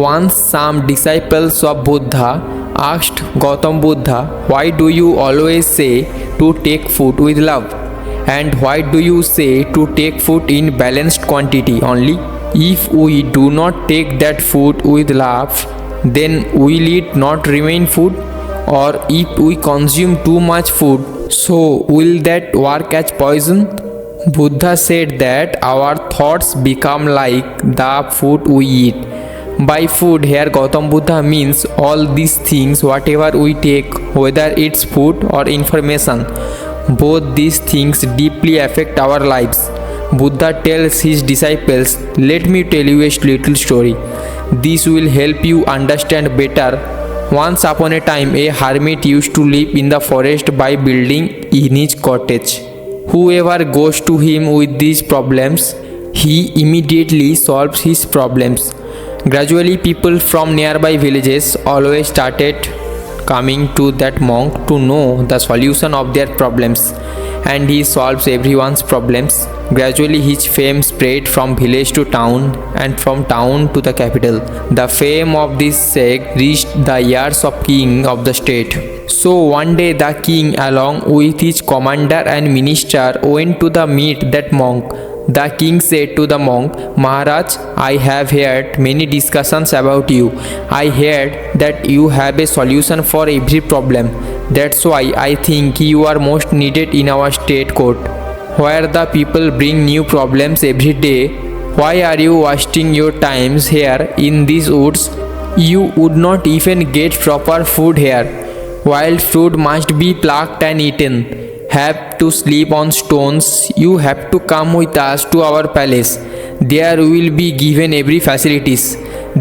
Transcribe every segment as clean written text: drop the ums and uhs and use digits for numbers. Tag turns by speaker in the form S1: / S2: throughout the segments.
S1: Once some disciples of Buddha asked Gautam Buddha, "Why do you always say to take food with love? And why do you say to take food in balanced quantity only? If we do not take that food with love, then will it not remain food? Or if we consume too much food, so will that work as poison?" Buddha said that our thoughts become like the food we eat. By food here Gautam Buddha means all these things whatever we take, whether it's food or information. Both these things deeply affect our lives. Buddha tells his disciples, "Let me tell you a little story. This will help you understand better. Once upon a time a hermit used to live in the forest by building in his cottage. Whoever goes to him with these problems, he immediately solves his problems. Gradually people from nearby villages always started coming to that monk to know the solution of their problems, and he solves everyone's problems. Gradually his fame spread from village to town and from town to the capital. The fame of this sect reached the ears of king of the state. So one day the king along with his commander and minister went to the meet that monk. The king said to the monk, "Maharaj, I have heard many discussions about you. I heard that you have a solution for every problem. That's why I think you are most needed in our state court, where the people bring new problems every day. Why are you wasting your times here in these woods? You would not even get proper food here. Wild fruit must be plucked and eaten. Have to sleep on stones. You have to come with us to our palace. There will be given every facilities.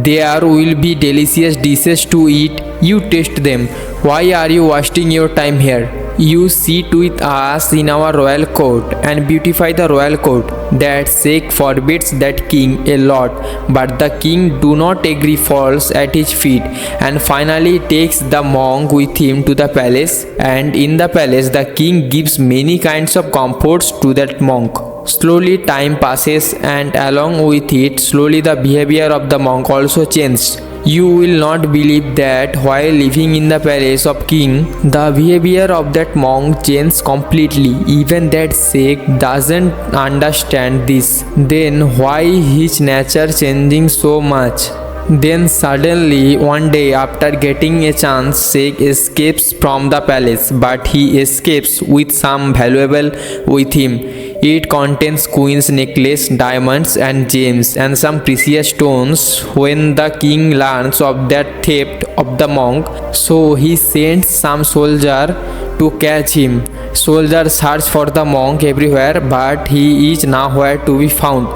S1: There will be delicious dishes to eat. You taste them. Why are you wasting your time here? You sit with us in our royal court and beautify the royal court." That sect forbids that king a lot, but the king do not agree, falls at his feet, and finally takes the monk with him to the palace. And in the palace the king gives many kinds of comforts to that monk. Slowly time passes, and along with it slowly the behavior of the monk also changed. You will not believe that while living in the palace of king, the behavior of that monk changed completely. Even that sect doesn't understand this. Then why his nature changing so much? Then suddenly one day after getting a chance, Sheikh escapes from the palace, but he escapes with some valuable with him. It contains queen's necklace, diamonds and gems and some precious stones. When the king learns of that theft of the monk, so he sends some soldier to catch him. Soldiers search for the monk everywhere, but he is nowhere to be found.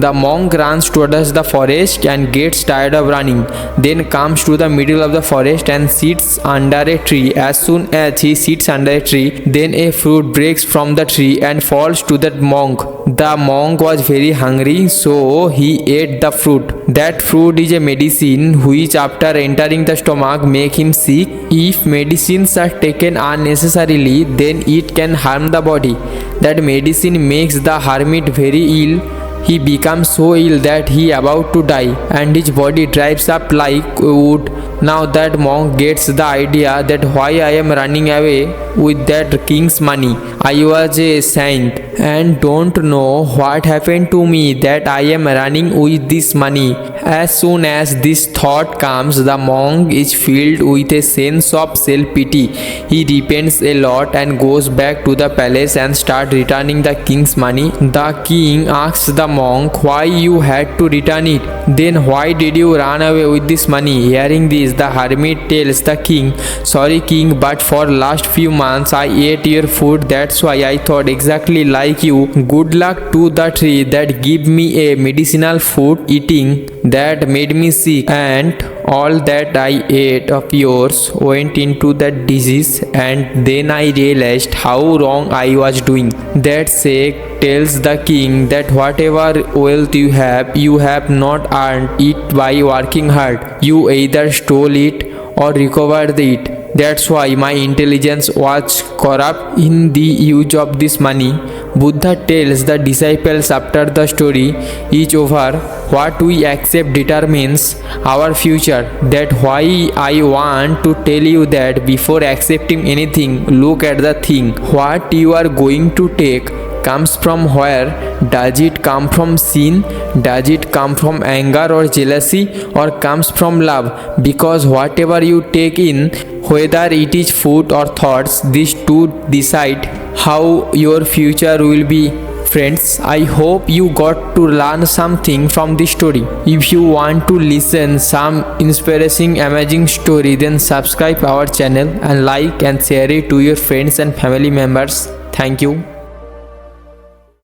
S1: The monk runs towards the forest and gets tired of running, then comes to the middle of the forest and sits under a tree. As soon as he sits under a tree, then a fruit breaks from the tree and falls to that monk. The monk was very hungry, so he ate the fruit. That fruit is a medicine which after entering the stomach make him sick. If medicines are taken unnecessarily, then it can harm the body. That medicine makes the hermit very ill. He becomes so ill that he about to die, and his body dries up like wood. Now that monk gets the idea that why I am running away with that king's money. I was a saint and don't know what happened to me that I am running with this money. As soon as this thought comes, the monk is filled with a sense of self-pity. He repents a lot and goes back to the palace and starts returning the king's money. The king asks the monk why you had to return it. Then why did you run away with this money? Hearing this, the hermit tells the king, "Sorry king, but for last few months I ate your food. That's why I thought exactly like you. Good luck to the tree that gave me a medicinal food eating that made me sick, and all that I ate of yours went into that disease, and then I realized how wrong I was doing." That sect tells the king that whatever wealth you have not earned it by working hard. You either stole it or recovered it. That's why my intelligence was corrupt in the use of this money. Buddha tells the disciples after the story is over, what we accept determines our future. That's why I want to tell you that before accepting anything, look at the thing. What you are going to take comes from where? Does it come from sin? Does it come from anger or jealousy, or comes from love? Because whatever you take in, whether it is food or thoughts, these two decide how your future will be. Friends, I hope you got to learn something from this story. If you want to listen some inspiring amazing story, then subscribe our channel and like and share it to your friends and family members. Thank you.